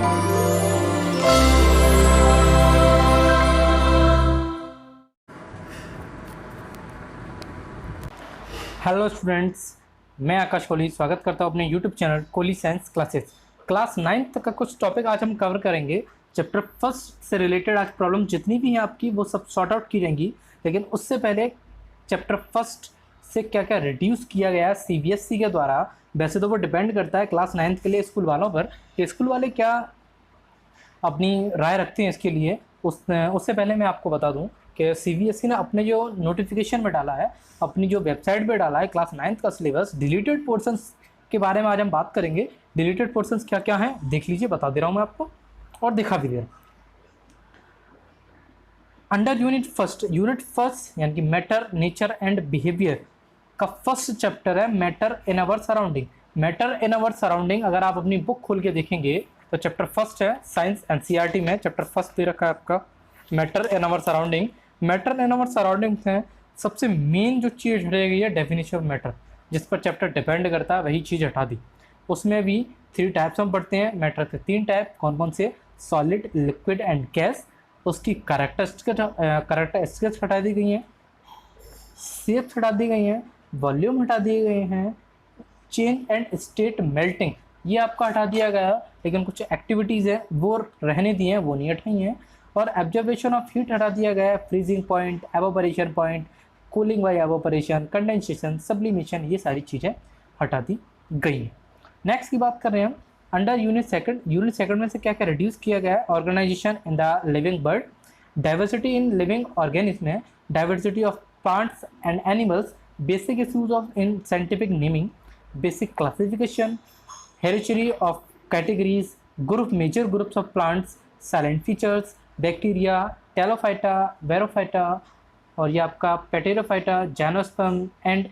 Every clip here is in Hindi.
हेलो स्टूडेंट्स, मैं आकाश कोहली स्वागत करता हूं अपने YouTube channel Kohli science classes. Class 9th तक का कुछ टॉपिक आज हम कवर करेंगे। चैप्टर फर्स्ट से रिलेटेड आज प्रॉब्लम जितनी भी हैं आपकी वो सब सॉर्ट आउट की जाएंगी, लेकिन उससे पहले चैप्टर फर्स्ट से क्या क्या रिड्यूस किया गया है CBSE के द्वारा। वैसे तो वो डिपेंड करता है क्लास 9th के लिए स्कूल वालों पर कि स्कूल वाले क्या अपनी राय रखते हैं इसके लिए। उससे पहले मैं आपको बता दूं कि CBSE ने अपने जो नोटिफिकेशन में डाला है, अपनी जो वेबसाइट पे डाला है क्लास 9th का सिलेबस, डिलीटेड पोर्शंस के बारे में आज हम बात करेंगे। डिलीटेड पोर्शंस क्या क्या हैं देख लीजिए, बता दे रहा हूँ मैं आपको और दिखा भी दे रहा हूँ। अंडर यूनिट फर्स्ट यानी कि मैटर, नेचर एंड बिहेवियर का फर्स्ट चैप्टर है matter in our surrounding. Matter in our surrounding अगर आप अपनी बुक खोल के देखेंगे तो चैप्टर फर्स्ट है, साइंस NCERT में चैप्टर फर्स्ट दे रखा है आपका matter in our surrounding. Matter in our surrounding में सबसे मेन जो चीज़ हटाई गई है डेफिनेशन ऑफ मैटर, जिस पर चैप्टर डिपेंड करता है वही चीज़ हटा दी। उसमें भी 3 टाइप्स हम पढ़ते हैं मैटर के। 3 टाइप कौन कौन से? Solid, liquid and gas. उसकी कैरेक्टरिस्टिक्स हटा दी गई हैं, शेप्स हटा दी गई हैं, वॉल्यूम हटा दिए गए हैं, चेंज एंड स्टेट मेल्टिंग ये आपका हटा दिया गया, लेकिन कुछ एक्टिविटीज़ है वो रहने दी हैं, वो नहीं हटाई हैं। और ऑब्जर्वेशन ऑफ हीट हटा दिया गया है, freezing point, evaporation point, cooling bye evaporation, condensation, sublimation, ये सारी चीज़ें हटा दी गई हैं। नेक्स्ट की बात कर रहे हैं हम अंडर यूनिट सेकंड में से क्या क्या रिड्यूस किया गया है? Organisation in the living world, diversity in living organism है, diversity of plants and animals, basic issues of in scientific naming, basic classification, heredity of categories, major groups of plants, salient features, bacteria, thallophyta, bryophyta, और ये आपका pteridophyta, gymnosperm and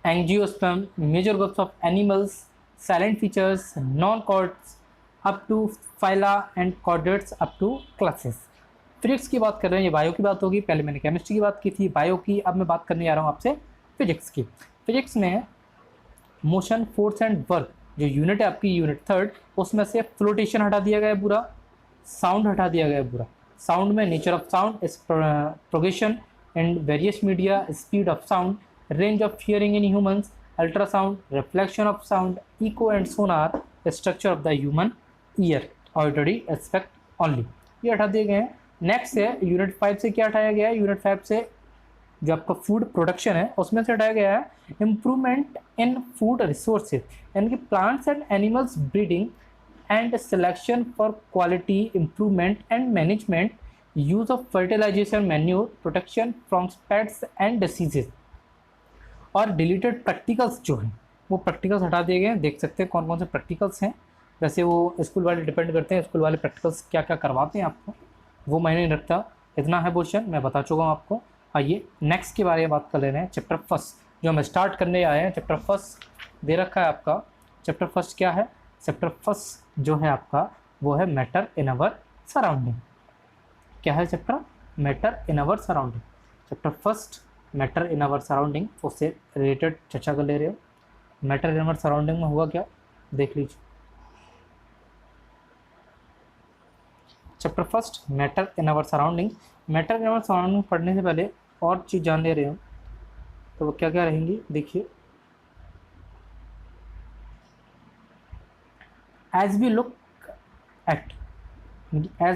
angiosperm, major groups of animals, salient features, non chordates up to phyla and chordates up to classes. Physics की बात कर रहे हैं, ये बायो की बात होगी। पहले मैंने केमिस्ट्री की बात की थी, बायो की, अब मैं बात करने जा रहा हूँ आपसे फिजिक्स की। फिजिक्स में मोशन, फोर्स एंड वर्क जो यूनिट है आपकी यूनिट 3, उसमें से फ्लोटेशन हटा दिया गया है पूरा, साउंड हटा दिया गया है पूरा। साउंड में nature of sound, propagation and various media, speed of sound, range of hearing in humans, ultrasound, reflection of sound, echo and sonar, structure of the human ear, auditory aspect only, ये हटा दिए गए हैं। नेक्स्ट है यूनिट 5 से क्या हटाया गया है? यूनिट 5 से जो आपका फूड प्रोडक्शन है उसमें से हटाया गया है इम्प्रूवमेंट इन फूड रिसोर्सेज, यानी कि plants and animals breeding and selection for quality improvement and management, use of fertilization, manure, protection from pests and diseases. और डिलीटेड प्रैक्टिकल्स जो हैं वो प्रैक्टिकल्स हटा दिए गए हैं। देख सकते हैं कौन कौन से प्रैक्टिकल्स हैं। वैसे वो स्कूल वाले डिपेंड करते हैं, स्कूल वाले प्रैक्टिकल्स क्या क्या करवाते हैं आपको, वो मैंने नहीं रखता। इतना है पोर्शन, मैं बता चुका हूँ आपको। आइए नेक्स्ट के बारे में बात कर ले रहे हैं। चैप्टर फर्स्ट जो हम स्टार्ट करने आए हैं, चैप्टर फर्स्ट दे रखा है आपका। चैप्टर फर्स्ट क्या है? चैप्टर फर्स्ट जो है आपका वो है मैटर इन अवर सराउंडिंग। क्या है chapter? Matter in our surrounding. Chapter first matter in our surrounding, उससे रिलेटेड चर्चा कर ले रहे हो। मैटर इन अवर सराउंडिंग में हुआ क्या, देख लीजिए। Chapter first matter in our surrounding. Matter in our surrounding पढ़ने से पहले और चीज़ जान ले रहे हो तो वो क्या क्या रहेंगी, देखिए। As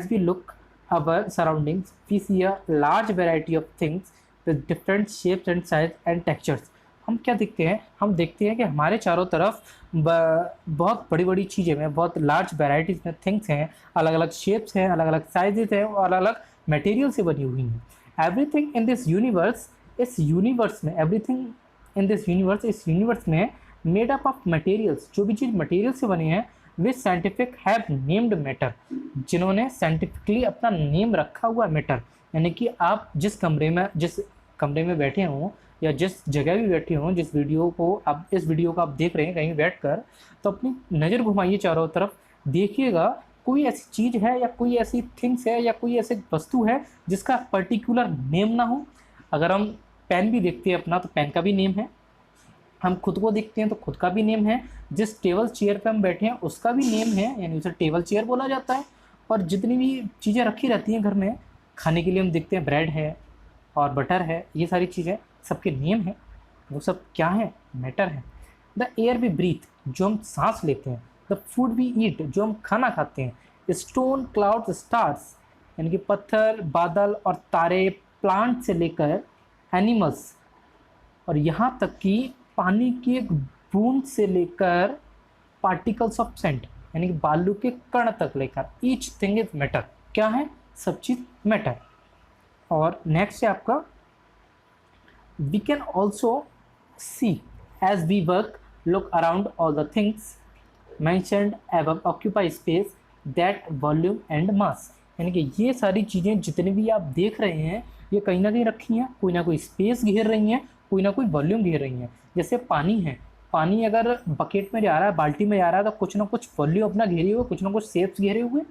we look our surroundings we see a large variety of things with different shapes and size and textures. हम क्या देखते हैं? हम देखते हैं कि हमारे चारों तरफ बहुत बड़ी बड़ी चीज़ें हैं, बहुत लार्ज वेराइटीज़ में थिंग्स हैं, अलग अलग शेप्स हैं, अलग अलग साइजेस हैं और अलग अलग मटेरियल से बनी हुई हैं। एवरीथिंग इन दिस यूनिवर्स, इस यूनिवर्स में, एवरीथिंग इन दिस यूनिवर्स, इस यूनिवर्स में मेड अप ऑफ मटेरियल्स, जो भी चीज़ मटेरियल से बनी है, विच साइंटिफिक हैव नेम्ड मैटर, जिन्होंने साइंटिफिकली अपना नेम रखा हुआ मैटर। यानी कि आप जिस कमरे में बैठे हों या जिस जगह भी बैठे हों, इस वीडियो को आप देख रहे हैं कहीं बैठकर, तो अपनी नज़र घुमाइए चारों तरफ, देखिएगा कोई ऐसी चीज़ है या कोई ऐसी थिंग्स है या कोई ऐसी वस्तु है जिसका पर्टिकुलर नेम ना हो। अगर हम पेन भी देखते हैं अपना, तो पेन का भी नेम है, हम खुद को देखते हैं तो खुद का भी नेम है, जिस टेबल चेयर पे हम बैठे हैं उसका भी नेम है, यानी उसे टेबल चेयर बोला जाता है। और जितनी भी चीज़ें रखी रहती हैं घर में खाने के लिए, हम देखते हैं ब्रेड है और बटर है, ये सारी चीज़ें सबके नेम है, वो सब क्या है, मैटर है। द एयर वी ब्रीथ, जो हम सांस लेते हैं, द फूड वी ईट, जो हम खाना खाते हैं, स्टोन, क्लाउड, स्टार्स, यानी कि पत्थर, बादल और तारे, प्लांट से लेकर एनिमल्स, और यहाँ तक कि पानी की एक बूंद से लेकर पार्टिकल्स ऑफ सेंट, यानी कि बालू के कण तक लेकर, ईच थिंग इज मैटर, क्या है, सब चीज़ मैटर। और नेक्स्ट है आपका, we can also see as we work look around all the things mentioned above occupy space that volume and mass, यानी कि ये सारी चीज़ें जितनी भी आप देख रहे हैं ये कहीं ना कहीं रखी हैं, कोई ना कोई स्पेस घेर रही हैं, कोई ना कोई वॉल्यूम घेर रही हैं। जैसे पानी है, पानी अगर बकेट में जा रहा है, बाल्टी में जा रहा है, तो कुछ ना कुछ वॉल्यूम अपना घेरे हुए, कुछ ना कुछ शेप्स घेरे हुए।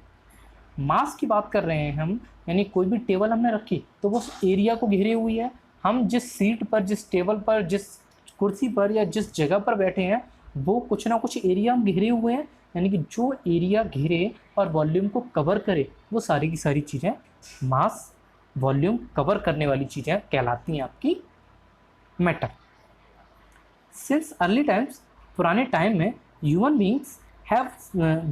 मास की बात कर रहे हैं हम, यानी कोई भी टेबल हमने रखी तो वो उस एरिया को घेरे हुई है। हम जिस सीट पर, जिस टेबल पर, जिस कुर्सी पर या जिस जगह पर बैठे हैं वो कुछ ना कुछ एरिया हम घेरे हुए हैं, यानी कि जो एरिया घेरे और वॉल्यूम को कवर करे वो सारी की सारी चीज़ें मास, वॉल्यूम कवर करने वाली चीज़ें कहलाती हैं आपकी मैटर। सिंस अर्ली टाइम्स, पुराने टाइम में human beings have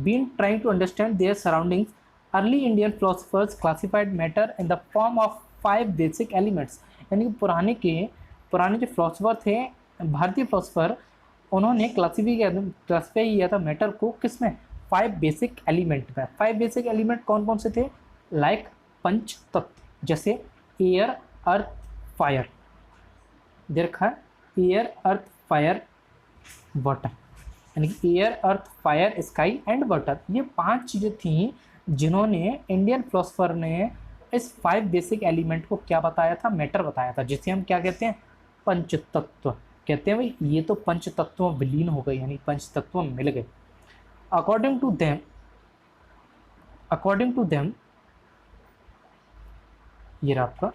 been trying to understand their surroundings. Early Indian philosophers classified matter in the form of 5 basic elements, यानी कि पुराने जो फिलोसफर थे, भारतीय फिलोसफर, उन्होंने क्लासीफाई किया था मैटर को किस में, 5 बेसिक एलिमेंट में। 5 बेसिक एलिमेंट कौन कौन से थे, लाइक पंच तत्व, जैसे एयर, अर्थ, फायर, देखा एयर, अर्थ, फायर, वाटर, यानी कि air, earth, fire, sky and water, ये 5 चीज़ें थी जिन्होंने इंडियन फिलोसफर ने इस 5 बेसिक एलिमेंट को क्या बताया था, मैटर बताया था, जिसे हम क्या कहते हैं, पंच तत्व कहते हैं। भाई ये तो पंच तत्वों में विलीन हो गए, यानी पंच तत्वों में मिल गए। अकॉर्डिंग टू देम ये रहा आपका,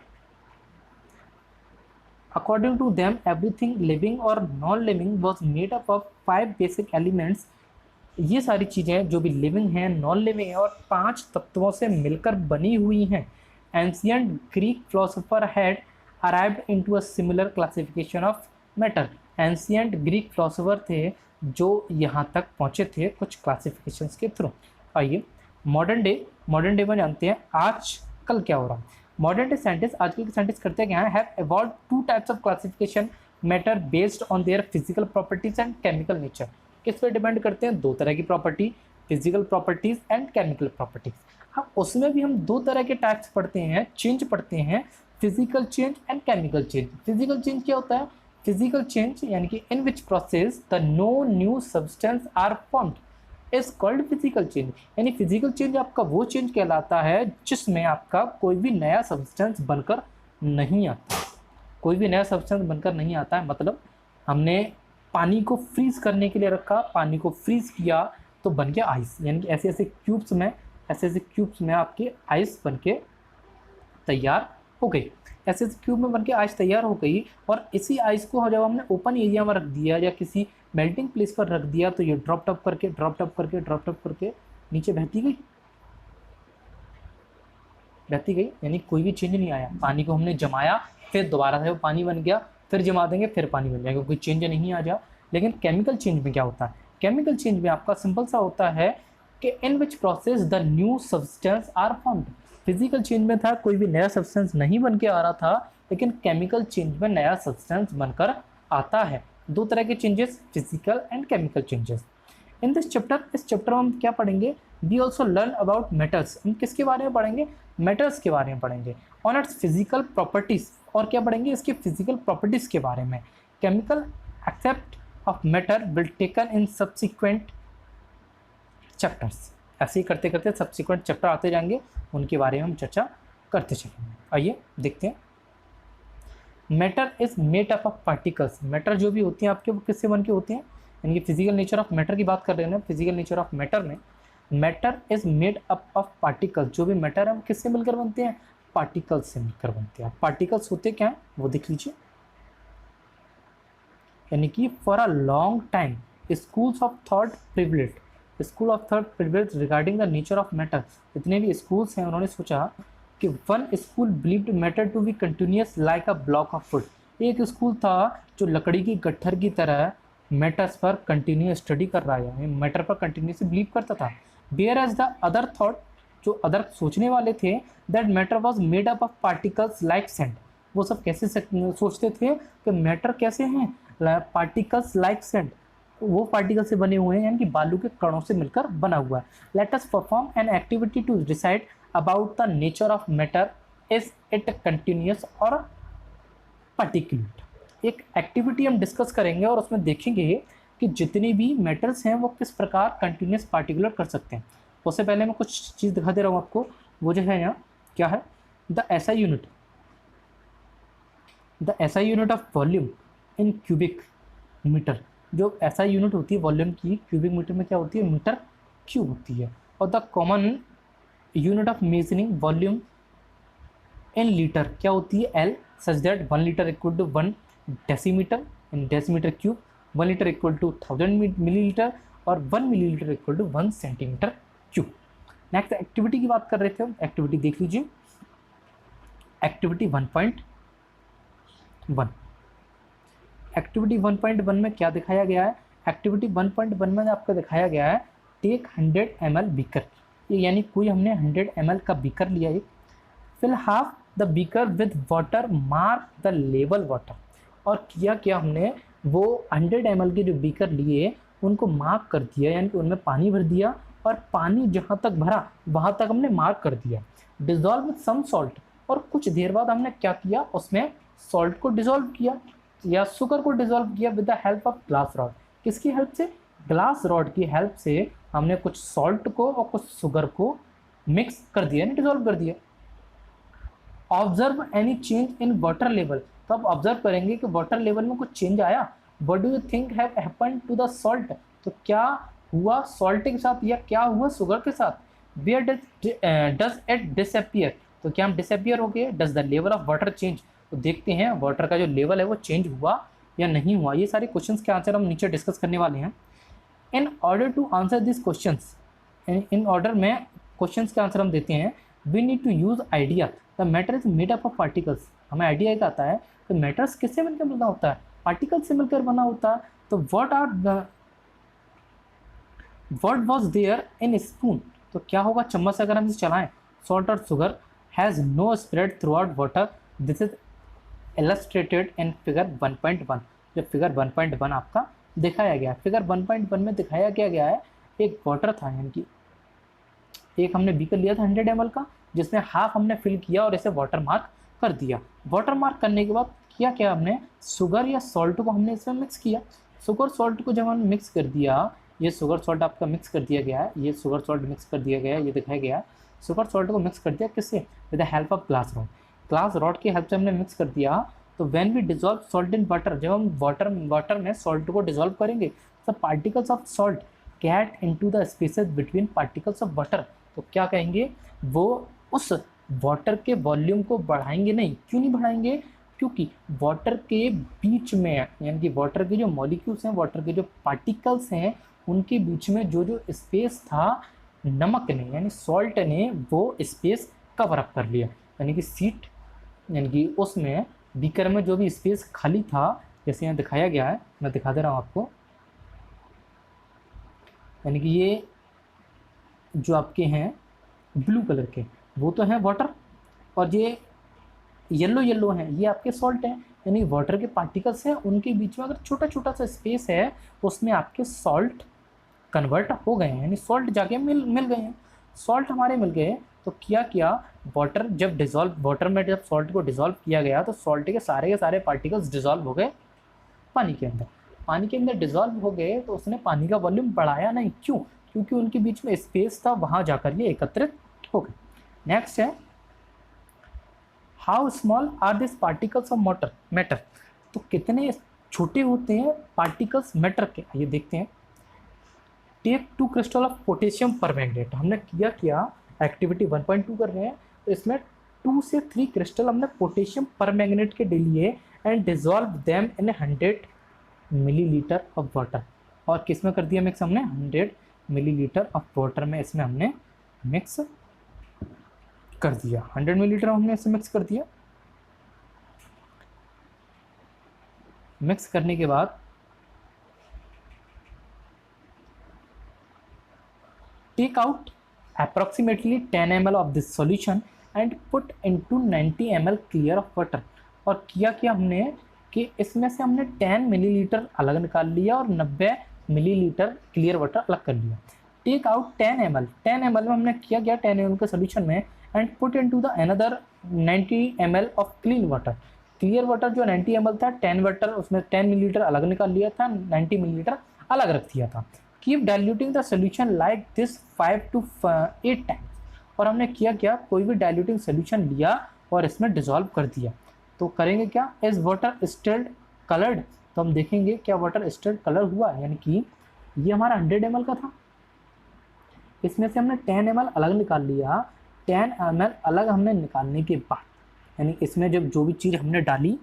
according to them everything living और non living was made up of 5 basic elements. ये सारी चीज़ें जो भी लिविंग हैं, नॉन लिविंग है और 5 तत्वों से मिलकर बनी हुई हैं। Ancient Greek philosopher had arrived into a similar classification of matter. Ancient Greek philosopher थे जो यहाँ तक पहुँचे थे कुछ क्लासिफिकेशंस के थ्रू। आइए मॉडर्न डे में जानते हैं आज कल क्या हो रहा है। मॉडर्न डे साइंटिस्ट, आजकल के साइंटिस्ट करते क्या है, have evolved 2 types of classification matter based on their physical properties and chemical nature. किस पे डिपेंड करते हैं, 2 तरह की property, physical properties and chemical properties. अब उसमें भी हम 2 तरह के टाइप्स पढ़ते हैं, चेंज पढ़ते हैं, physical change and chemical change. Physical change क्या होता है, फिजिकल चेंज यानी कि in which process the no new substance are formed is called physical change. यानी फिजिकल चेंज आपका वो चेंज कहलाता है जिसमें आपका कोई भी नया सब्सटेंस बनकर नहीं आता, कोई भी नया सब्सटेंस बनकर नहीं आता है। मतलब हमने पानी को फ्रीज करने के लिए रखा, पानी को फ्रीज किया तो बन गया आइस, यानी कि ऐसे ऐसे क्यूब्स में आपके आइस बन के तैयार हो गई, ऐसे क्यूब में बनके आइस तैयार हो गई। और इसी आइस को जब हमने ओपन एरिया में रख दिया या किसी मेल्टिंग प्लेस पर रख दिया तो ये ड्रॉप टॉप करके नीचे बहती गई, यानी कोई भी चेंज नहीं आया। पानी को हमने जमाया, फिर दोबारा से वो पानी बन गया, फिर जमा देंगे फिर पानी बन जाएगा, कोई चेंज नहीं आ जा। लेकिन केमिकल चेंज में क्या होता है, केमिकल चेंज में आपका सिंपल सा होता है कि in which process the new substance are found. Physical change में था कोई भी नया सब्सटेंस नहीं बन के आ रहा था, लेकिन केमिकल चेंज में नया सब्सटेंस बनकर आता है। 2 तरह के changes, physical and chemical changes. In this chapter, इस चैप्टर में हम क्या पढ़ेंगे, we also learn about metals. हम किसके बारे में पढ़ेंगे, मेटल्स के बारे में पढ़ेंगे, ऑन इट्स फिजिकल प्रॉपर्टीज। और क्या पढ़ेंगे, इसके फिजिकल प्रॉपर्टीज के बारे में। Chemical except of matter will taken in subsequent chapters. ऐसे ही करते करते सब्सिक्वेंट चैप्टर आते जाएंगे, उनके बारे में हम चर्चा करते चलेंगे। आइए देखते हैं। Matter is made up of particles. Matter जो भी होती हैं आपके वो किससे बन के होते हैं, यानी कि फिजिकल नेचर ऑफ मैटर की बात कर रहे हैं ना। फिजिकल नेचर ऑफ मैटर में matter is made up of particles. जो भी मैटर है वो किससे मिलकर बनते हैं, पार्टिकल्स से मिलकर बनते हैं। पार्टिकल्स होते क्या हैं वो देख लीजिए। यानी कि for a long time schools of thought privilege regarding the nature of matter. जितने भी स्कूल्स हैं उन्होंने सोचा कि one school believed matter to be continuous like a block of wood. एक स्कूल था जो लकड़ी की गट्ठर की तरह मैटर्स पर कंटिन्यूस स्टडी कर रहा है, मैटर पर कंटिन्यूसली बिलीव करता था। Whereas the other thought, जो अदर सोचने वाले थे, that matter was made up of particles like sand. वो सब कैसे सोचते थे कि मैटर कैसे हैं, पार्टिकल्स लाइक सेंड, वो पार्टिकल से बने हुए हैं, यानी कि बालू के कणों से मिलकर बना हुआ है। Let us perform an activity to decide about the nature of matter, is it continuous और पार्टिकुलेट। एक एक्टिविटी हम डिस्कस करेंगे और उसमें देखेंगे कि जितने भी मैटर्स हैं वो किस प्रकार कंटिन्यूस पार्टिकुलर कर सकते हैं। उससे पहले मैं कुछ चीज़ दिखा दे रहा हूँ आपको। वो जो है यहाँ क्या है, the SI unit of volume in cubic metre. जो एसआई यूनिट होती है वॉल्यूम की, क्यूबिक मीटर में क्या होती है, मीटर क्यूब होती है। और the common unit of measuring volume in litre क्या होती है, L, such that 1 litre equal to 1 decimetre in decimetre cube, 1 litre equal to 1000 millilitre और 1 millilitre equal to 1 centimetre cube. Next activity की बात कर रहे थे हम, एक्टिविटी देख लीजिए। एक्टिविटी 1.1, एक्टिविटी 1.1 में क्या दिखाया गया है, एक्टिविटी 1.1 में आपको दिखाया गया है टेक 100 ml बीकर। ये यानी कोई हमने 100 ml का बीकर लिया, एक fill half the beaker with water, mark the level water. और किया क्या हमने, वो 100 ml के जो बीकर लिए उनको मार्क कर दिया, यानी कि उनमें पानी भर दिया और पानी जहाँ तक भरा वहाँ तक हमने मार्क कर दिया। डिजॉल्व विद सम सॉल्ट, और कुछ देर बाद हमने क्या किया, उसमें सॉल्ट को डिजॉल्व किया या शुगर को डिजॉल्व किया with the help of glass rod. किसकी हेल्प से, ग्लास रॉड की हेल्प से हमने कुछ सॉल्ट को और कुछ शुगर को मिक्स कर दिया, यानी डिजॉल्व कर दिया। Observe any change in water level, तो आप ऑब्जर्व करेंगे कि वाटर लेवल में कुछ चेंज आया। What do you think have happened to the salt, तो क्या हुआ सॉल्ट के साथ या क्या हुआ शुगर के साथ। वेयर डज इट डिसअपियर, तो क्या हम डिसअपियर हो गए। Does the level of water change, तो देखते हैं वाटर का जो लेवल है वो चेंज हुआ या नहीं हुआ। ये सारे क्वेश्चंस के आंसर हम नीचे डिस्कस करने वाले हैं। In order to answer this questions, in order में क्वेश्चंस के आंसर हम देते हैं। We need to use idea, the matter is made up of particles. हमें आइडिया एक आता है तो मैटर्स किससे मिलकर बना होता है, पार्टिकल से मिलकर बना होता है। तो what was there in spoon, तो क्या होगा चम्मच से अगर हम इसे चलाएं। सॉल्ट और sugar has know spread through out water, this is illustrated in figure 1.1। जो फिगर 1.1 आपका दिखाया गया, फिगर 1.1 में दिखाया गया है एक वाटर था, यानी कि एक हमने बीकर लिया था 100 ml का, जिसमें हाफ हमने फिल किया और इसे वाटर मार्क कर दिया। वाटर मार्क करने के बाद किया क्या हमने, शुगर या सॉल्ट को हमने इसमें मिक्स किया। शुगर सॉल्ट को जब हमने मिक्स कर दिया, ये शुगर सॉल्ट आपका मिक्स कर दिया गया है, ये शुगर सॉल्ट मिक्स कर दिया गया है, ये दिखाया गया है। शुगर सॉल्ट को मिक्स कर दिया किससे, with the help of glass rod. Glass rod की हेल्प से हमने मिक्स कर दिया। तो when we dissolve salt in water, जब हम वाटर में सॉल्ट को डिजॉल्व करेंगे तो particles of salt get into the spaces between particles of water. तो क्या कहेंगे, वो उस वाटर के वॉल्यूम को बढ़ाएंगे नहीं। क्यों नहीं बढ़ाएंगे, क्योंकि वाटर के बीच में, यानी कि वाटर के जो मॉलिक्यूल्स हैं, वाटर के जो पार्टिकल्स हैं, उनके बीच में जो जो स्पेस था, नमक ने यानी सॉल्ट ने वो स्पेस कवर अप कर लिया। यानी कि सीट, यानी कि उसमें बीकर में जो भी स्पेस खाली था, जैसे यहाँ दिखाया गया है, मैं दिखा दे रहा हूँ आपको। यानी कि ये जो आपके हैं ब्लू कलर के, वो तो हैं वाटर, और ये येलो हैं, ये आपके सॉल्ट हैं। यानी वाटर के पार्टिकल्स हैं, उनके बीच में अगर छोटा छोटा सा स्पेस है, उसमें आपके सॉल्ट कन्वर्ट हो गए हैं, यानी सॉल्ट जाके मिल गए हैं। सॉल्ट हमारे मिल गए तो क्या वाटर जब डिज़ोल्व, वाटर में जब सॉल्ट को डिज़ोल्व किया गया तो सॉल्ट के सारे पार्टिकल्स डिज़ोल्व हो गए पानी के अंदर। पानी के अंदर डिज़ोल्व हो गए तो उसने पानी का वॉल्यूम बढ़ाया नहीं। क्यों, क्योंकि उनके बीच में स्पेस था, वहाँ जाकर ये एकत्रित हो गए। नेक्स्ट है, how small are this particles of matter, तो कितने छोटे होते हैं पार्टिकल्स मैटर के, ये देखते हैं। Take 2 crystal of potassium permanganate, हमने किया एक्टिविटी 1.2 कर रहे हैं, तो इसमें 2 से 3 क्रिस्टल हमने पोटेशियम परमैंगनेट के लिए and dissolve them in 100 millilitre of water. और किस में कर दिया मिक्स हमने? 100 मिलीलीटर ऑफ वाटर में इसमें हमने मिक्स कर दिया। 100 मिलीलीटर हमने इसमें मिक्स कर दिया। मिक्स करने के बाद take out approximately 10 ml of this solution and put into 90 ml clear of water। और किया क्या हमने कि इसमें से हमने 10 मिलीलीटर अलग निकाल लिया और 90 मिलीलीटर क्लियर वाटर अलग कर लिया। टेक आउट 10 ml, 10 ml में हमने किया गया 10 ml के सोल्यूशन में and put into the another 90 ml of clean water. Clear water जो 90 ml था, 10 वाटर उसमें 10 मिलीलीटर अलग निकाल लिया था, 90 मिलीलीटर अलग रख दिया था। Keep diluting the solution like this 5 to 8 times. और हमने किया क्या, कोई भी डाइल्यूटिंग सोल्यूशन लिया और इसमें डिसॉल्व कर दिया। तो करेंगे क्या, इज वाटर स्टिल कलर्ड, तो हम देखेंगे क्या वाटर स्टिल कलर हुआ, यानी कि ये हमारा 100 ml का था, इसमें से हमने 10 ml अलग निकाल लिया। 10 ml अलग हमने निकालने के बाद, यानी इसमें जब जो भी चीज़ हमने डाली,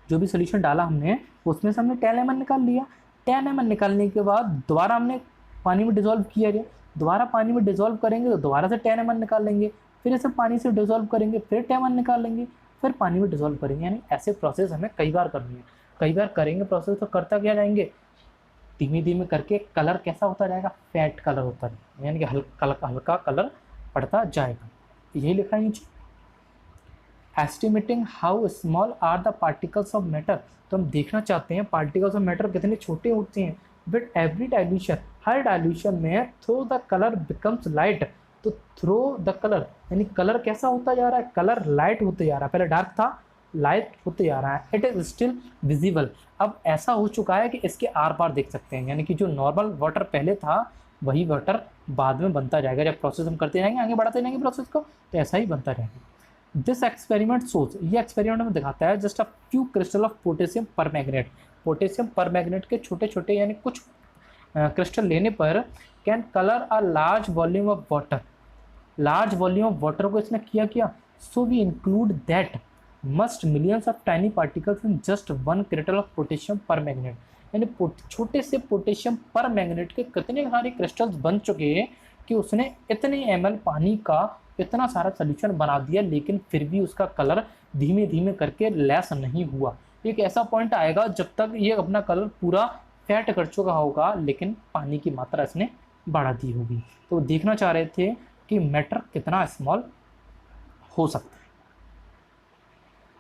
जो भी सोल्यूशन डाला हमने, उसमें से हमने 10 ml निकाल लिया। 10 ml निकालने के बाद दोबारा हमने पानी में डिसॉल्व किया गया, दोबारा पानी में डिसॉल्व करेंगे तो दोबारा से 10 ml निकाल लेंगे, फिर इसे पानी से डिसॉल्व करेंगे, फिर 10 ml निकाल लेंगे, फिर पानी में डिसॉल्व करेंगे। यानी ऐसे प्रोसेस हमें कई बार करनी है। कई बार करेंगे प्रोसेस तो करता क्या जाएंगे, धीमे धीमे करके कलर कैसा होता जाएगा, फैट कलर होता है, यानी कि हल्का कलर पड़ता जाएगा। यही लिखा है नीचे। Estimating how small are the particles of matter, तो हम देखना चाहते हैं पार्टिकल्स ऑफ मैटर कितने छोटे होते हैं। विद एवरी डाइल्यूशन, हर डाइल्यूशन में through the colour becomes light, तो थ्रो द कलर यानी कलर कैसा होता जा रहा है, कलर लाइट होते जा रहा है। पहले डार्क था, लाइट होते जा रहा है। इट इज स्टिल विजिबल, अब ऐसा हो चुका है कि इसके आर पार देख सकते हैं, यानी कि जो नॉर्मल वाटर पहले था वही वाटर बाद में बनता जाएगा। जब प्रोसेस हम करते जाएंगे, आगे बढ़ाते जाएंगे प्रोसेस को, तो ऐसा ही बनता रहेगा। दिस एक्सपेरिमेंट शोज, ये एक्सपेरिमेंट हमें दिखाता है just a few crystal of potassium permanganate, potassium permanganate के छोटे छोटे यानी कुछ क्रिस्टल लेने पर can colour a large volume of water, large volume of water को इसने किया। So we include that must millions of tiny particles in just 1 crystal of potassium permanganate, यानी छोटे से पोटेशियम पर मैग्नेट के कितने सारे क्रिस्टल्स बन चुके हैं कि उसने इतने ml पानी का इतना सारा सोल्यूशन बना दिया, लेकिन फिर भी उसका कलर धीमे धीमे करके लेस नहीं हुआ। एक ऐसा पॉइंट आएगा जब तक ये अपना कलर पूरा फैट कर चुका होगा, लेकिन पानी की मात्रा इसने बढ़ा दी होगी। तो देखना चाह रहे थे कि मैटर कितना स्मॉल हो सकता है,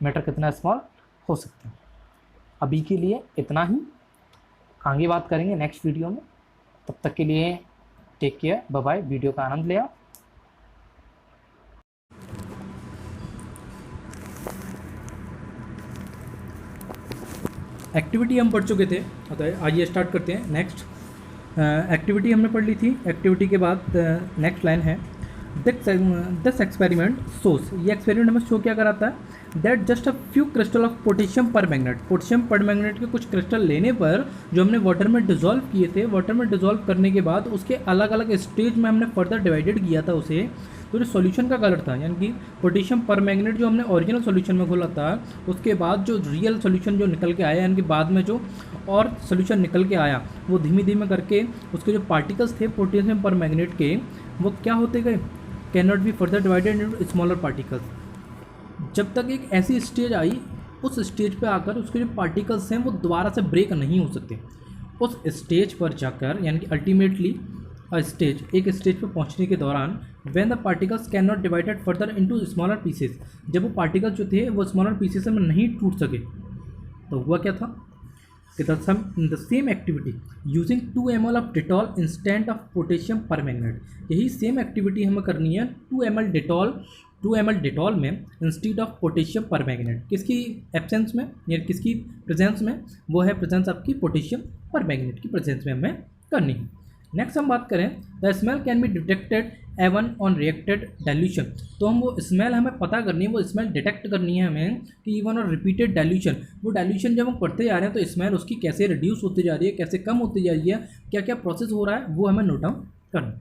मैटर कितना स्मॉल हो सकता है। अभी के लिए इतना ही, आगे बात करेंगे नेक्स्ट वीडियो में। तब तक के लिए take care, bye bye, video का आनंद लिया। एक्टिविटी हम पढ़ चुके थे, अतः आइए स्टार्ट करते हैं। नेक्स्ट एक्टिविटी हमने पढ़ ली थी। एक्टिविटी के बाद नेक्स्ट लाइन है दिस एक्सपेरिमेंट सोस, ये एक्सपेरिमेंट हमें शो क्या कराता है, that just a few crystal of potassium permanganate, potassium permanganate के कुछ क्रिस्टल लेने पर जो हमने वाटर में डिसॉल्व किए थे, वाटर में डिसॉल्व करने के बाद उसके अलग अलग स्टेज में हमने फर्दर डिवाइडेड किया था उसे, तो जो सॉल्यूशन का कलर था, यानी कि पोटेशियम पर मैग्नेट जो हमने ओरिजिनल सॉल्यूशन में घोला था, उसके बाद जो रियल सॉल्यूशन जो निकल के आया, यानी कि बाद में जो और सॉल्यूशन निकल के आया, वो धीमे धीमे करके उसके जो पार्टिकल्स थे पोटेशियम पर मैग्नेट के, वो क्या होते गए, can not be further divided into smaller particles. जब तक एक ऐसी स्टेज आई, उस स्टेज पे आकर उसके जो पार्टिकल्स हैं वो दोबारा से ब्रेक नहीं हो सकते। उस स्टेज पर जाकर, यानी कि अल्टीमेटली स्टेज, एक स्टेज पर पहुंचने के दौरान, when the particles can not divided further into smaller pieces, जब वो पार्टिकल्स जो थे वो स्मॉलर पीसेस में नहीं टूट सके, तो हुआ क्या था कि the same activity using 2 ml of Dettol instant of potassium पर मैग्नेट, यही सेम एक्टिविटी हमें करनी है 2 ml डिटॉल में इंस्टीड ऑफ पोटेशियम पर मैग्नेट। किसकी एब्सेंस में या किसकी प्रेजेंस में, वो है प्रेजेंस आपकी पोटेशियम पर मैग्नेट की प्रेजेंस में हमें करनी है। नेक्स्ट हम बात करें the smell can be detected even on repeated dilution, तो हम वो स्मेल हमें पता करनी है, वो स्मेल डिटेक्ट करनी है हमें कि इवन और रिपीटेड डाइल्यूशन, वो डाइल्यूशन जब हम पढ़ते जा रहे हैं तो स्मेल उसकी कैसे रिड्यूस होती जा रही है, कैसे कम होती जा रही है, क्या क्या प्रोसेस हो रहा है, वो हमें नोट डाउन करना।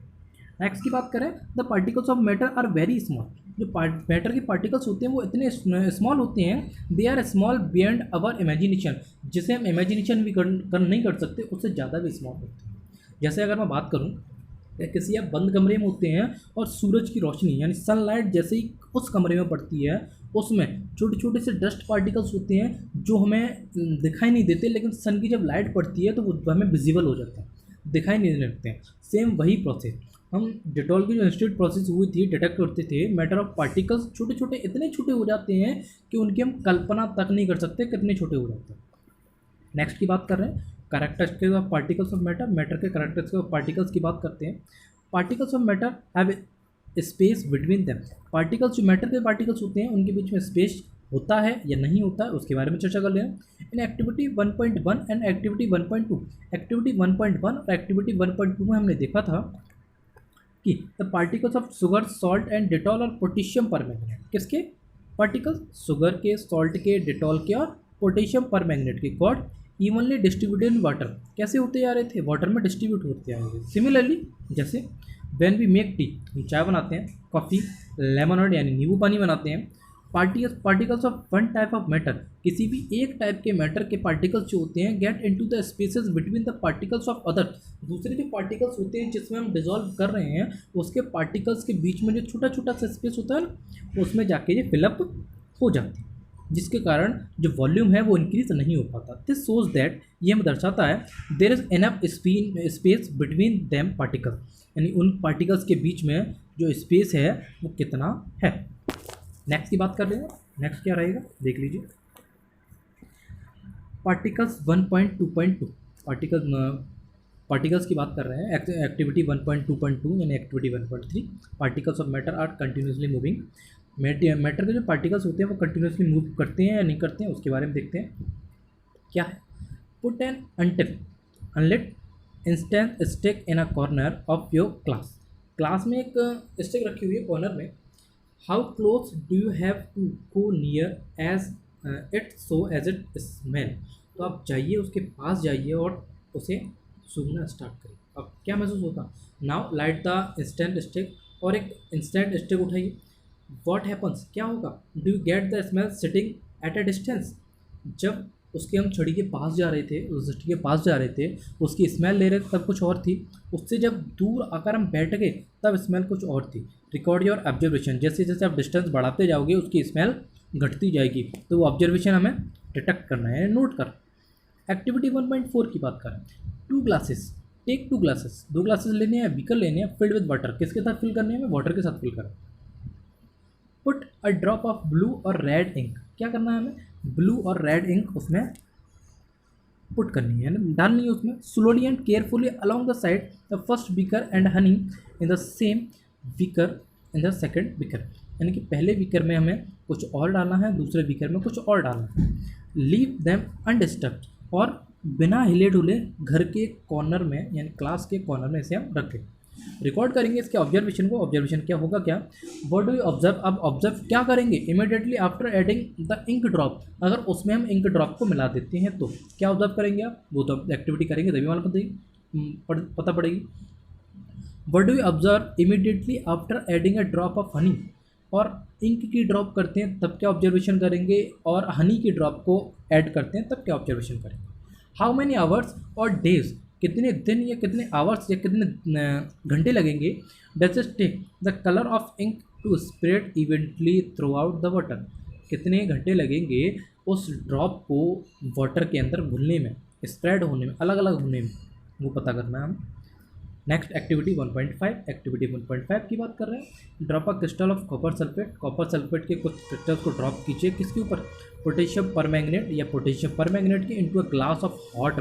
नेक्स्ट की बात करें the particles of matter are very small, जो मैटर के पार्टिकल्स होते हैं वो इतने स्मॉल होते हैं, they are small beyond our imagination, जिसे हम इमेजिनेशन भी नहीं कर सकते, उससे ज़्यादा भी स्मॉल होते हैं। जैसे अगर मैं बात करूँ, किसी आप बंद कमरे में होते हैं और सूरज की रोशनी यानी सनलाइट जैसे ही उस कमरे में पड़ती है, उसमें छोटे छोटे से डस्ट पार्टिकल्स होते हैं जो हमें दिखाई नहीं देते, लेकिन सन की जब लाइट पड़ती है तो वो हमें विजिबल हो जाता है, दिखाई नहीं देते हैं। सेम वही प्रोसेस हम डेटॉल की जो इंस्टीट्यूट प्रोसेस हुई थी, डिटेक्ट करते थे मैटर ऑफ पार्टिकल्स, छोटे छोटे इतने छोटे हो जाते हैं कि उनकी हम कल्पना तक नहीं कर सकते कितने छोटे हो जाते हैं। नेक्स्ट की बात कर रहे हैं characteristics of particles of matter, matter के कैरेक्टरिस्टिक्स ऑफ पार्टिकल्स की बात करते हैं। Particles of matter have space between them, particles जो मैटर के पार्टिकल्स होते हैं उनके बीच में स्पेस होता है या नहीं होता है, उसके बारे में चर्चा कर लें। In activity 1.1 and activity 1.2, activity 1.1 और एक्टिविटी 1.2 में हमने देखा था कि the particles of sugar, salt and Dettol और पोटेशियम परमैंगनेट, किसके पार्टिकल्स, शुगर के, सॉल्ट के, डेटॉल के और पोटेशियम परमैंगनेट के, got evenly distributed in water, कैसे होते जा रहे थे, वाटर में डिस्ट्रीब्यूट होते जा रहे थे। सिमिलरली जैसे व्हेन वी मेक टी, हम चाय बनाते हैं, कॉफ़ी, लेमनेड यानी नींबू पानी बनाते हैं, particles of one type of matter, किसी भी एक टाइप के मैटर के पार्टिकल्स जो होते हैं gate into the spaces between the particles of other, दूसरे जो पार्टिकल्स होते हैं जिसमें हम डिजॉल्व कर रहे हैं उसके पार्टिकल्स के बीच में जो छोटा छोटा सा स्पेस होता है ना, उसमें जाके ये फिलअप हो जाती है, जिसके कारण जो वॉल्यूम है वो इंक्रीज नहीं हो पाता। दिस शोज दैट, ये हमें दर्शाता है there is enough space between them particle, यानी उन पार्टिकल्स के बीच में जो स्पेस है वो कितना है। नेक्स्ट की बात कर रहे हैं, नेक्स्ट क्या रहेगा देख लीजिए, पार्टिकल्स 1.2.2, पार्टिकल्स की बात कर रहे हैं, एक्टिविटी 1.2.2 यानी activity 1.3, particles of matter are continuously moving, matter के जो पार्टिकल्स होते हैं वो कंटिन्यूसली मूव करते हैं या नहीं करते हैं, उसके बारे में देखते हैं। क्या है, put an unlit incense stick in a corner of your class, class में एक स्टिक रखी हुई है कॉर्नर में, how close do you have to go near as it so as it smell, तो आप जाइए उसके पास जाइए और उसे सूंघना स्टार्ट करिए, अब क्या महसूस होता। Now light the instant stick, और एक इंस्टेंट स्टिक उठाइए, वॉट हैपन्स, क्या होगा, do you get the smell sitting at a distance, जब उसके हम छड़ी के पास जा रहे थे, उस छड़ी के पास जा रहे थे, उसकी स्मेल ले रहे थे तब कुछ और थी, उससे जब दूर आकर हम बैठ गए तब स्मेल कुछ और थी। रिकॉर्ड योर ऑब्जर्वेशन, जैसे जैसे आप डिस्टेंस बढ़ाते जाओगे उसकी स्मेल घटती जाएगी, तो वो ऑब्जर्वेशन हमें डिटेक्ट करना है, नोट कर। एक्टिविटी 1.4 की बात करें, 2 ग्लासेस, टेक 2 ग्लासेस, 2 ग्लासेस लेने हैं, बीकर लेने हैं, फिल्ड विद वाटर, किसके साथ फिल करने हैं, वाटर के साथ फिल करें। Put a drop of blue और रेड इंक, क्या करना है हमें, ब्लू और रेड इंक उसमें पुट करनी है, डालनी है उसमें। Slowly and carefully along the side the first beaker and honey in the same beaker in the second beaker, यानी कि पहले बीकर में हमें कुछ और डालना है, दूसरे बीकर में कुछ और डालना है। लीव देम अनडिस्टर्ब्ड, और बिना हिले डुले घर के कॉर्नर में यानी क्लास के कॉर्नर में इसे हम रखें। रिकॉर्ड करेंगे इसके ऑब्जर्वेशन को, ऑब्जर्वेशन क्या होगा, क्या व्हाट डू यू ऑब्जर्व, अब ऑब्जर्व क्या करेंगे, immediately after adding the ink drop, अगर उसमें हम इंक ड्रॉप को मिला देते हैं तो क्या ऑब्जर्व करेंगे आप, वो तो एक्टिविटी करेंगे तभी वाला पता पड़ेगी। What do you observe immediately after adding a drop of honey, और इंक की ड्रॉप करते हैं तब क्या ऑब्जर्वेशन करेंगे, और हनी की ड्रॉप को ऐड करते हैं तब क्या ऑब्जर्वेशन करेंगे। हाउ मैनी आवर्स और डेज, कितने दिन या कितने आवर्स या कितने घंटे लगेंगे, does it take the colour of ink to spread evenly throughout the water, कितने घंटे लगेंगे उस ड्रॉप को वाटर के अंदर घुलने में, स्प्रेड होने में, अलग अलग होने में, वो पता करना है हम। नेक्स्ट एक्टिविटी 1.5, एक्टिविटी 1.5 की बात कर रहे हैं, drop a crystal of copper sulphate, copper sulphate के कुछ क्रिस्टल्स को ड्रॉप कीजिए, किसके ऊपर, पोटेशियम परमैंगनेट या पोटेशियम परमैंगनेट के, into a glass of hot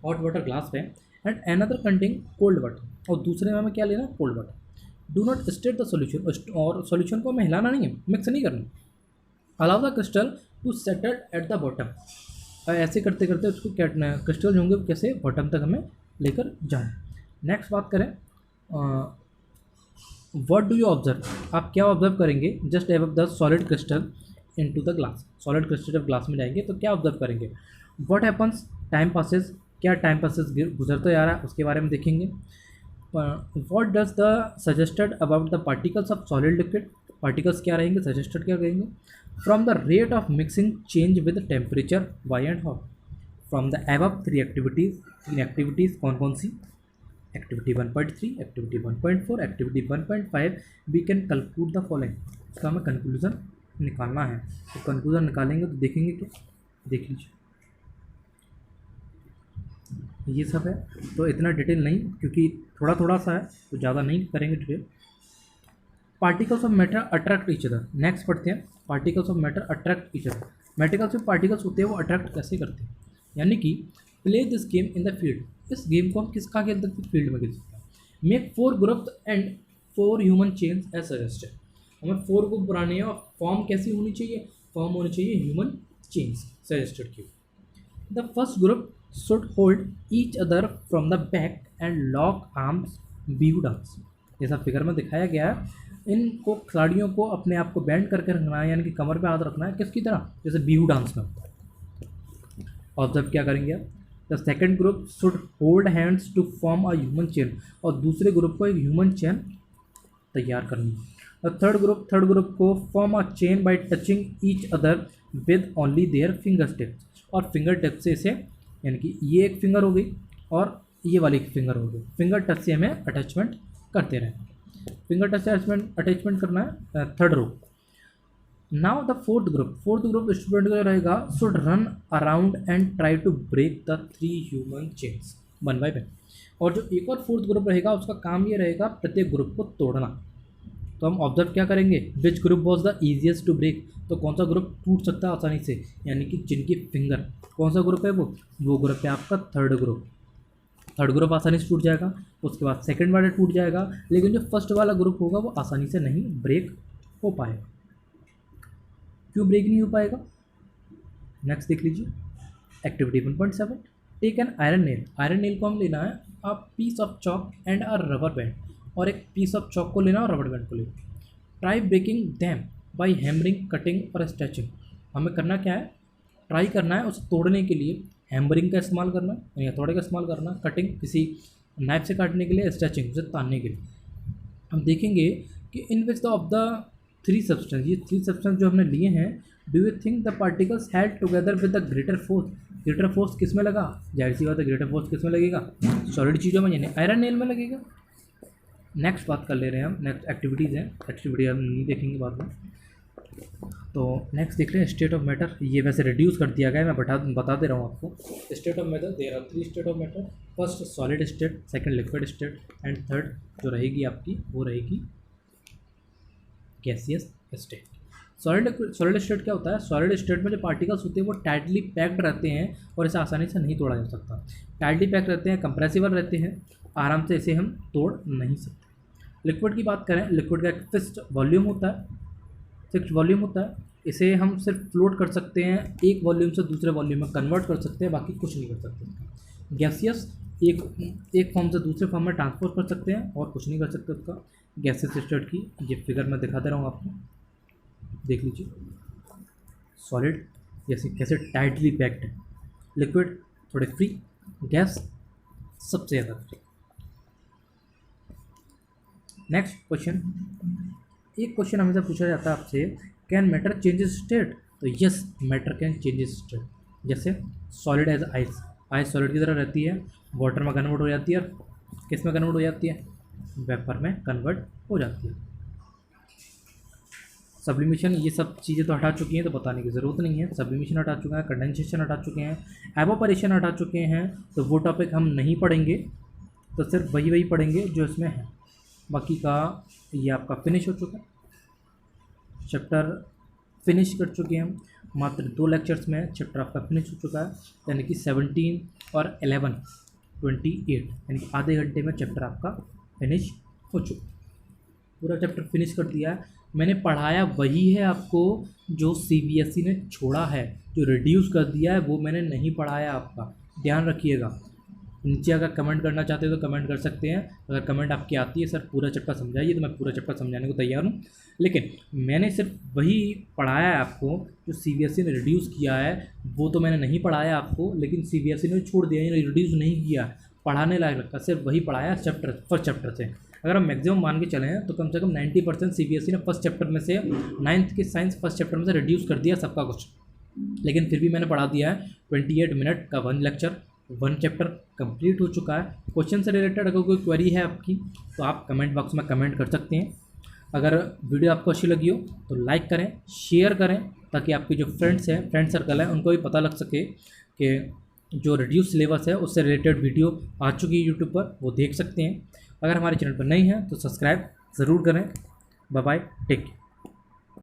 water glass पे, and another contain cold water, और दूसरे में हमें क्या लेना, cold water. Do not stir the solution, और सोल्यूशन को हमें हिलाना नहीं है, मिक्स नहीं करना। Allow the crystal to settle at the bottom, ऐसे करते करते उसको क्रिस्टल जो होंगे कैसे बॉटम तक हमें लेकर जाएं। नेक्स्ट बात करें, व्हाट डू यू ऑब्जर्व, आप क्या ऑब्जर्व करेंगे, just above the solid crystal into the glass, solid crystal जब ग्लास में जाएंगे तो क्या ऑब्जर्व करेंगे। व्हाट हैपन्स, टाइम पासेस, क्या टाइम पासेस गुजरता जा रहा है उसके बारे में देखेंगे। What does the suggested about the particles of solid liquid, particles क्या रहेंगे, सजेस्टेड क्या रहेंगे, from the rate of mixing change with temperature why and how, from the above three activities, तीन एक्टिविटीज़ कौन कौन सी, activity 1.3, activity 1.4, activity 1.5, we can conclude the following, इसका हमें कंक्लूजन निकालना है, तो कंक्लूजन निकालेंगे तो देखेंगे क्या, देख लीजिए ये सब है, तो इतना डिटेल नहीं क्योंकि थोड़ा थोड़ा सा है तो ज़्यादा नहीं करेंगे detail. Particles of matter attract each other, next पढ़ते हैं, particles of matter attract each other, materials में पार्टिकल्स होते हैं वो अट्रैक्ट कैसे करते हैं, यानी कि play this game in the field, इस गेम को हम किस कहाँ खेल सकते हैं, फील्ड में खेल सकते हैं। Make 4 groups and 4 human chains as suggested, हमें 4 ग्रुप बनाने हैं और फॉर्म कैसी होनी चाहिए, फॉर्म होनी चाहिए ह्यूमन चेन्स सजेस्टेड की। The first group should hold each other from the back and lock arms bihu dance, जैसा फिगर में दिखाया गया है, इनको खिलाड़ियों को अपने आप को बैंड करके रखना है, यानी कि कमर पे हाथ रखना है, किसकी तरह, जैसे बिहू डांस में होता है। ऑब्जर्व क्या करेंगे आप, the second group should hold hands to form a human chain, और दूसरे ग्रुप को एक ह्यूमन चेन तैयार करनी है। द थर्ड ग्रुप को form a chain by touching each other with only their finger tips, और फिंगर टिप से इसे, यानी कि ये एक फिंगर हो गई और ये वाली एक फिंगर हो गई, फिंगर टच से हमें अटैचमेंट करते रहें, फिंगर टच से अटैचमेंट करना है। Third group, now the fourth group student का रहेगा, should run around and try to break the 3 human chains 1 by 1, और जो एक और फोर्थ ग्रुप रहेगा उसका काम ये रहेगा प्रत्येक ग्रुप को तोड़ना। तो हम ऑब्जर्व क्या करेंगे, which group was the easiest to break, तो कौन सा ग्रुप टूट सकता है आसानी से, यानी कि जिनकी फिंगर, कौन सा ग्रुप है वो ग्रुप है आपका थर्ड ग्रुप आसानी से टूट जाएगा, उसके बाद सेकंड वाला टूट जाएगा, लेकिन जो फर्स्ट वाला ग्रुप होगा वो आसानी से नहीं ब्रेक हो पाएगा। क्यों ब्रेक नहीं हो पाएगा, नेक्स्ट देख लीजिए, activity 1.7, take an iron nail को हम लेना है a piece of chalk and a rubber band, और एक पीस ऑफ चॉक को लेना और रबर बैंड को लेना, try breaking them by hammering, cutting और स्ट्रेचिंग, हमें करना क्या है, ट्राई करना है उसे तोड़ने के लिए हैमरिंग का इस्तेमाल करना या हथौड़े का इस्तेमाल करना, कटिंग किसी नाइफ से काटने के लिए, स्ट्रेचिंग उसे तानने के लिए। हम देखेंगे कि in which of the 3 substance, ये 3 सब्सटेंस जो हमने लिए हैं, do you think the particles held together with the greater force, greater force किस में लगा, जाहिर सी बात है ग्रेटर फोर्स किस में लगेगा, सॉलिड चीज़ों में, यानी आयरन नेल में लगेगा। नेक्स्ट बात कर ले रहे हैं हम, नेक्स्ट एक्टिविटीज़ हैं, एक्टिविटी हम नहीं देखेंगे बाद में। तो नेक्स्ट देख रहे हैं स्टेट ऑफ मैटर, ये वैसे रिड्यूस कर दिया गया है, मैं बता दे रहा हूँ आपको। State of matter, there are 3 state of matter, first solid state, second liquid state and third जो रहेगी आपकी वो रहेगी गैसियस स्टेट। सॉलिड स्टेट क्या होता है, सॉलिड स्टेट में जो पार्टिकल्स होते हैं वो टाइटली पैक्ड रहते हैं और इसे आसानी से नहीं तोड़ा जा सकता, टाइटली पैक्ड रहते हैं, कंप्रेसिबल रहते हैं, आराम से इसे हम तोड़ नहीं सकते। लिक्विड की बात करें, लिक्विड का एक फिक्स्ड वॉल्यूम होता है, इसे हम सिर्फ फ्लोट कर सकते हैं, एक वॉल्यूम से दूसरे वॉल्यूम में कन्वर्ट कर सकते हैं, बाकी कुछ नहीं कर सकते। गैसियस एक फॉर्म से दूसरे फॉर्म में ट्रांसफर कर सकते हैं और कुछ नहीं कर सकते उसका। गैसियस स्टेट की ये फिगर मैं दिखा दे रहा हूँ आपको, देख लीजिए, सॉलिड जैसे कैसे टाइटली पैक्ड है, लिक्विड थोड़े फ्री, गैस सबसे ज़्यादा फ्री। नेक्स्ट क्वेश्चन, एक क्वेश्चन हमेशा पूछा जाता है आपसे, कैन मैटर चेंजेस स्टेट, तो yes matter can changes state, जैसे सॉलिड एज आइस सॉलिड की तरह रहती है, वाटर में कन्वर्ट हो जाती है, किस में कन्वर्ट हो जाती है, वेपर में कन्वर्ट हो जाती है। सब्लिमेशन, ये सब चीज़ें तो हटा चुकी हैं तो बताने की ज़रूरत नहीं है, सब्लिमेशन हटा चुका है, कंडेंसेशन हटा चुके हैं, एवापोरेशन हटा चुके हैं, तो वो टॉपिक हम नहीं पढ़ेंगे, तो सिर्फ वही पढ़ेंगे जो इसमें है। बाकी का ये आपका फिनिश हो चुका है, चैप्टर फिनिश कर चुके हैं हम, मात्र 2 लेक्चर्स में चैप्टर आपका फिनिश हो चुका है, यानी कि 17 और 11 28, यानी कि आधे घंटे में चैप्टर आपका फिनिश हो चुका, पूरा चैप्टर फिनिश कर दिया है। मैंने पढ़ाया वही है आपको जो CBSE ने छोड़ा है, जो रिड्यूस कर दिया है वो मैंने नहीं पढ़ाया आपका, ध्यान रखिएगा। नीचे अगर कमेंट करना चाहते हो तो कमेंट कर सकते हैं, अगर कमेंट आपकी आती है सर पूरा चैप्टर समझाइए, तो मैं पूरा चैप्टर समझाने को तैयार हूँ, लेकिन मैंने सिर्फ वही पढ़ाया है आपको जो CBSE ने रिड्यूस किया है, वो तो मैंने नहीं पढ़ाया आपको, लेकिन CBSE ने छोड़ दिया, यानी रिड्यूस नहीं किया, पढ़ाने लायक लगता है, सिर्फ वही पढ़ाया चैप्टर फर्स्ट चैप्टर से। अगर हम मैक्सिमम मान के चले हैं तो कम से कम 90% CBSE ने फर्स्ट चैप्टर में से 9th के साइंस फर्स्ट चैप्टर में से रिड्यूस कर दिया सबका कुछ, लेकिन फिर भी मैंने पढ़ा दिया है। 28 मिनट का 1 लेक्चर, 1 चैप्टर कंप्लीट हो चुका है। क्वेश्चन से रिलेटेड अगर कोई क्वेरी है आपकी तो आप कमेंट बॉक्स में कमेंट कर सकते हैं। अगर वीडियो आपको अच्छी लगी हो तो लाइक करें, शेयर करें, ताकि आपके जो फ्रेंड्स हैं, फ्रेंड सर्कल है, उनको भी पता लग सके कि जो रिड्यूस सिलेबस है उससे रिलेटेड वीडियो आ चुकी है यूट्यूब पर, वो देख सकते हैं। अगर हमारे चैनल पर नहीं है तो सब्सक्राइब ज़रूर करें। Bye bye, take care.